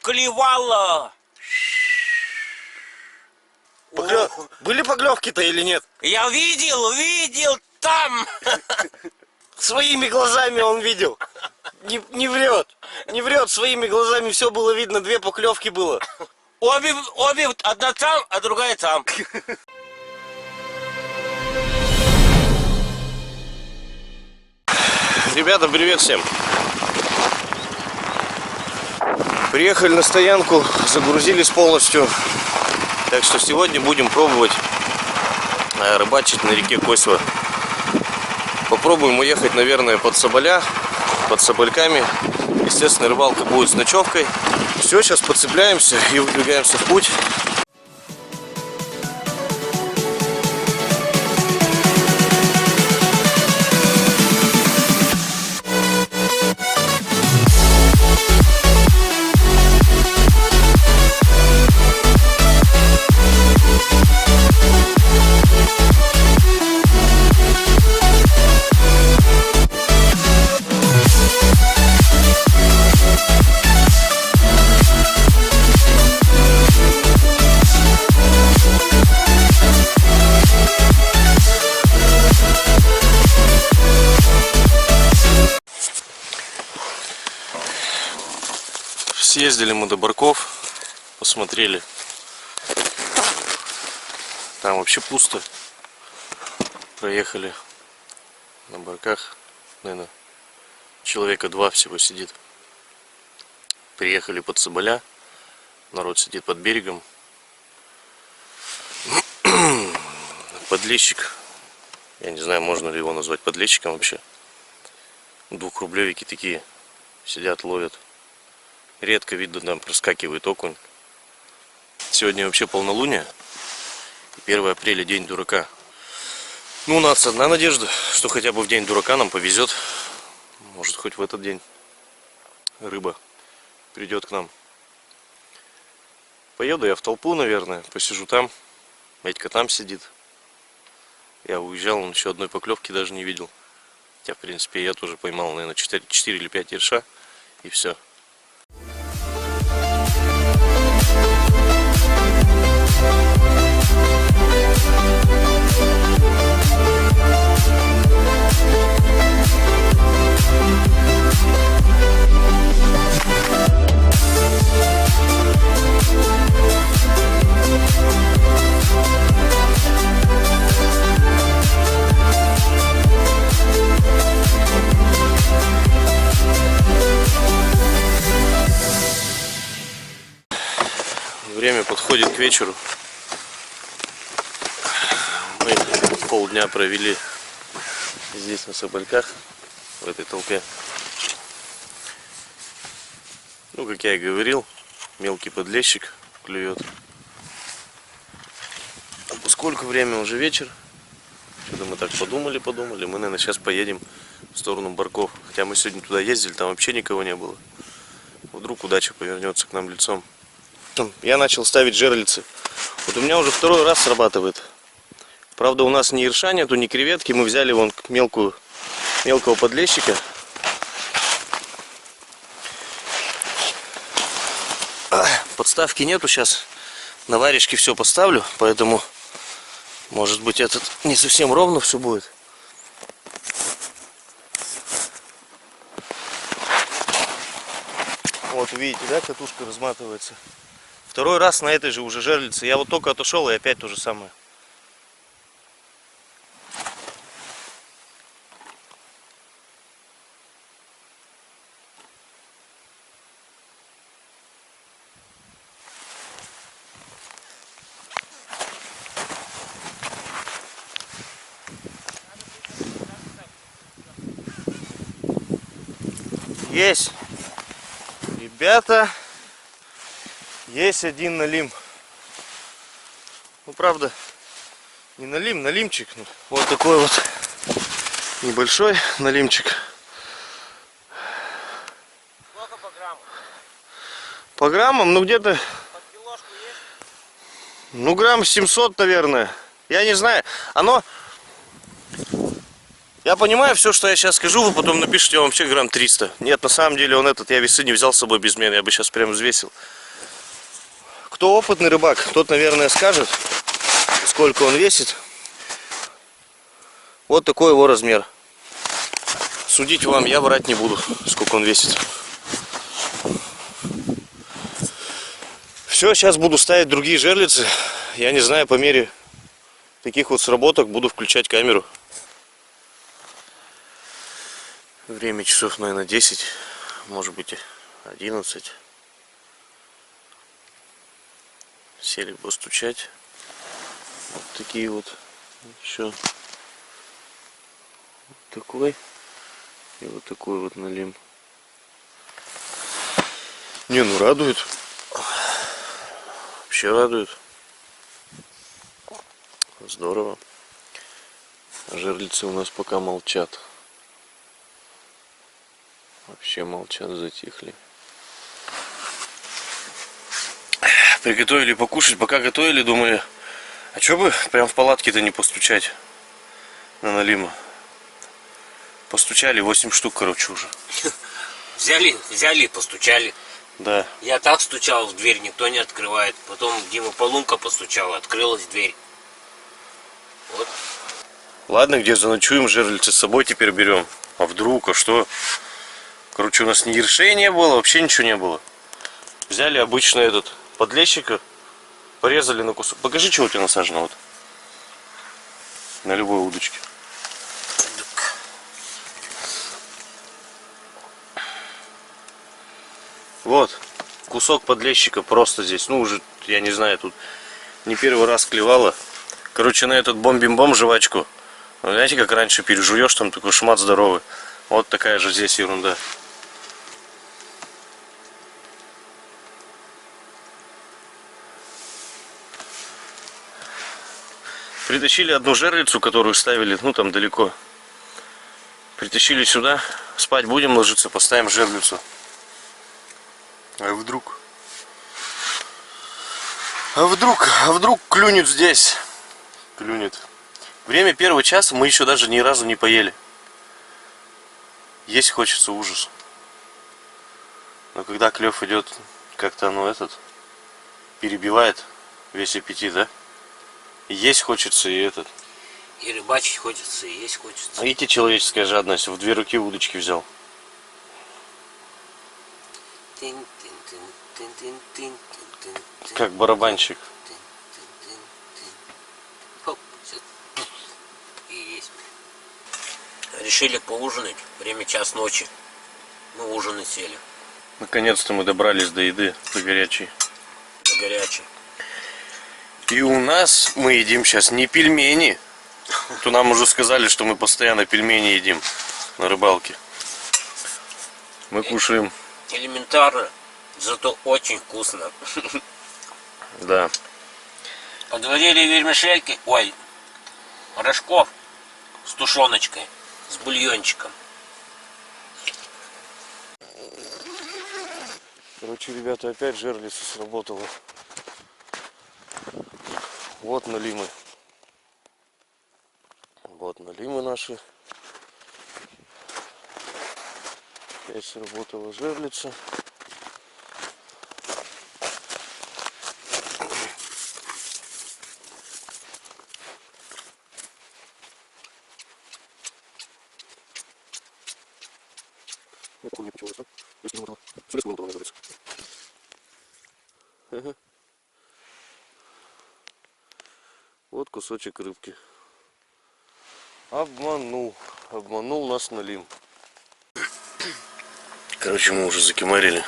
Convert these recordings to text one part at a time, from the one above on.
клевало. Были поклевки-то или нет? Я видел там. Своими глазами он видел. Не врет. Не врет, своими глазами все было видно, 2 поклевки было. Обе, одна там, а другая там. Ребята, привет всем. Приехали на стоянку, загрузились полностью. Так что сегодня будем пробовать рыбачить на реке Косьва. Попробуем уехать, наверное, под Соболя, под Собольками. Естественно, рыбалка будет с ночевкой. Все, сейчас подцепляемся и выдвигаемся в путь. Съездили мы до Барков, посмотрели. Там вообще пусто. Проехали на Барках, наверное, человека 2 всего сидит. Приехали под Соболя, народ сидит под берегом. Подлещик, я не знаю, можно ли его назвать подлещиком вообще. 2-рублевики такие сидят, ловят. Редко видно, там проскакивает окунь. Сегодня вообще полнолуние. 1 апреля, день дурака. Ну, у нас одна надежда, что хотя бы в день дурака нам повезет. Может, хоть в этот день рыба придет к нам. Поеду я в толпу, наверное, посижу там. Медька там сидит. Я уезжал, он еще одной поклевки даже не видел. Хотя, в принципе, я тоже поймал, наверное, 4 или 5 ерша. И все. Время подходит к вечеру. Мы полдня провели здесь на Собольках, в этой толпе. Ну, как я и говорил, мелкий подлещик клюет. А поскольку время уже вечер, что-то мы так подумали, мы, наверное, сейчас поедем в сторону Барков. Хотя мы сегодня туда ездили, там вообще никого не было. Вдруг удача повернется к нам лицом. Я начал ставить жерлицы. Вот у меня уже 2-й раз срабатывает. Правда, у нас ни ерша нету, ни креветки. Мы взяли вон мелкого подлещика. Подставки нету, сейчас на варежке все поставлю, поэтому может быть этот не совсем ровно все будет. Вот видите, да, катушка разматывается. 2-й раз на этой же уже жерлице. Я вот только отошел, и опять то же самое. Есть, ребята. Есть один налим. Ну, правда, не налим, налимчик. Вот такой вот небольшой налимчик. Сколько по грамму? По граммам, ну где-то... Под килошку есть? Ну, грамм 700, наверное. Я не знаю. Оно... Я понимаю все, что я сейчас скажу, вы потом напишите, вообще грамм 300. Нет, на самом деле он этот, я весы не взял с собой без меня, я бы сейчас прям взвесил. Кто опытный рыбак, тот, наверное, скажет, сколько он весит. Вот такой его размер. Судить вам я врать не буду, сколько он весит. Все, сейчас буду ставить другие жерлицы. Я не знаю, по мере таких вот сработок буду включать камеру. Время часов, наверное, 10, может быть 11. Сели постучать. Вот такие вот еще. Вот такой. И вот такой вот налим. Не, ну радует. Вообще радует. Здорово. Жерлицы у нас пока молчат. Вообще молчат, затихли. Приготовили покушать. Пока готовили, думали, а чё бы прям в палатке-то не постучать на налима. Постучали 8 штук, короче, уже. Взяли и постучали. Да. Я так стучал в дверь, никто не открывает. Потом Дима Полунка постучал, открылась дверь. Вот. Ладно, где заночуем, жерлицы с собой теперь берем. А вдруг, а что? Короче, у нас ни ершей не было, вообще ничего не было. Взяли обычно этот подлещика, порезали на кусок. Покажи, что у тебя насажено вот. На любой удочке. Вот, кусок подлещика просто здесь. Ну, уже, я не знаю, тут не первый раз клевало. Короче, на этот бомбим-бом жвачку. Знаете, как раньше пережуешь, там такой шмат здоровый. Вот такая же здесь ерунда. Притащили одну жерлицу, которую ставили, ну, там далеко. Притащили сюда. Спать будем ложиться, поставим жерлицу. А вдруг? А вдруг клюнет здесь? Клюнет. Время первого часа, мы еще даже ни разу не поели. Есть хочется, ужас. Но когда клев идет, как-то оно перебивает весь аппетит, да? И есть хочется, и этот. И рыбачить хочется, и есть хочется. Видите, человеческая жадность. В 2 руки удочки взял. Как барабанщик. Хоп, и есть. Решили поужинать. Время 1:00 ночи. Мы ужинать сели. Наконец-то мы добрались до еды, до горячей. До горячей. И у нас мы едим сейчас не пельмени. То нам уже сказали, что мы постоянно пельмени едим на рыбалке. Мы кушаем. Элементарно, зато очень вкусно. Да. Подварили вермишельки, ой, рожков с тушеночкой, с бульончиком. Короче, ребята, опять жерлица сработала. Вот налимы. Вот налимы наши. Опять сработала жерлица. Вот кусочек рыбки. Обманул нас налим. Короче, мы уже закимарили.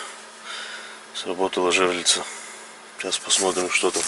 Сработала жерлица. Сейчас посмотрим, что там.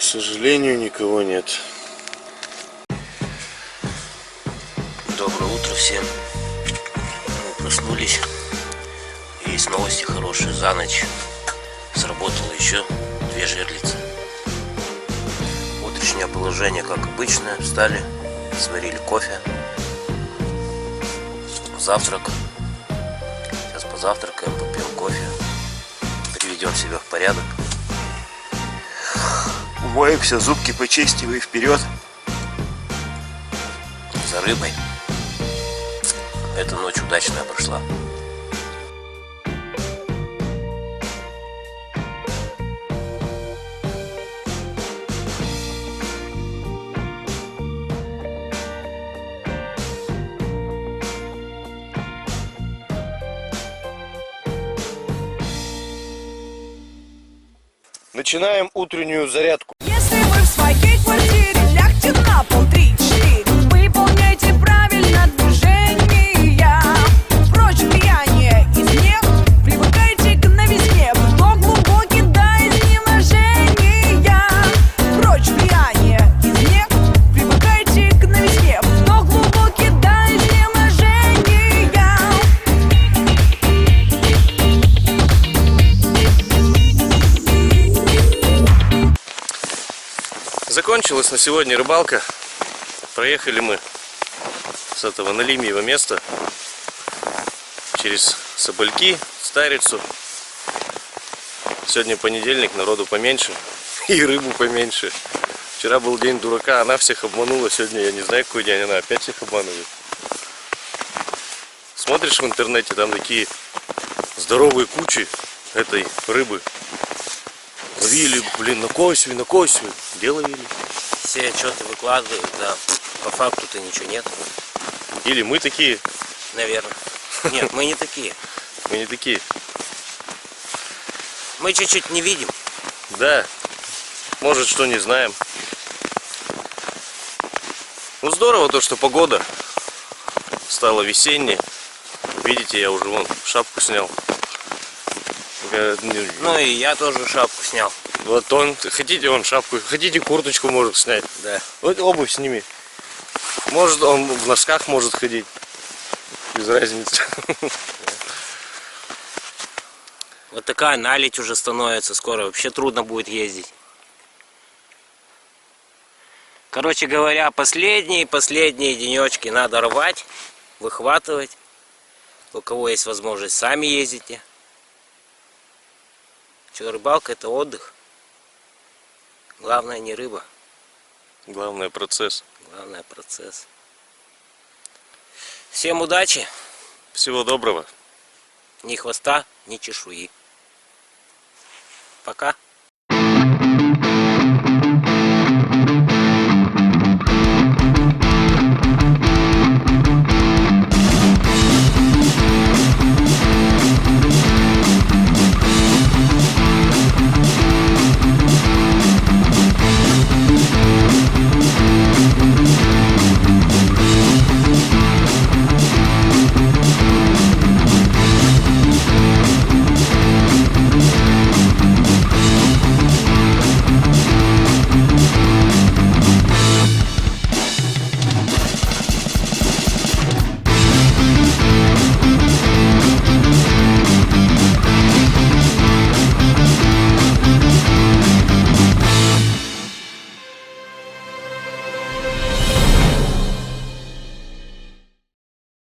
К сожалению, никого нет. Доброе утро всем. Мы проснулись. Есть новости хорошие. За ночь сработало еще 2 жерлицы. Утреннее положение, как обычно. Встали, сварили кофе. Завтрак. Сейчас позавтракаем, попьем кофе. Приведем себя в порядок. Умоемся, зубки почистим и вперед за рыбой. Эта ночь удачная прошла. Начинаем утреннюю зарядку. Если вы в своей квартире, лягте на пол 3-4. Выполняйте правильно движения. Прочь влияние извне. Привыкайте к новизне. Вдох глубокий до изнеможения. Прочь влияние извне. Привыкайте к новизне. Вдох глубокий до изнеможения. Закончилась на сегодня рыбалка. Проехали мы с этого Налимьего места через Собольки, Старицу. Сегодня понедельник, народу поменьше и рыбу поменьше. Вчера был день дурака, она всех обманула. Сегодня я не знаю, какой день, она опять всех обманывает. Смотришь в интернете, там такие здоровые кучи этой рыбы. Ловили, блин, на косве, где ловили? Все отчеты выкладывают, да. По факту-то ничего нет. Или мы такие? Наверное. Нет, мы не такие. Мы не такие. Мы чуть-чуть не видим. Да, может, что не знаем. Ну, здорово то, что погода стала весенней. Видите, я уже вон шапку снял. Ну и я тоже шапку снял. Вот он, хотите он шапку, хотите курточку может снять. Да. Вот обувь сними. Может он в носках может ходить. Без разницы. Вот такая наледь уже становится. Скоро вообще трудно будет ездить. Короче говоря, последние денечки надо рвать, выхватывать. У кого есть возможность, сами ездите. Что, рыбалка — это отдых. Главное не рыба. Главное процесс. Главное процесс. Всем удачи. Всего доброго. Ни хвоста, ни чешуи. Пока.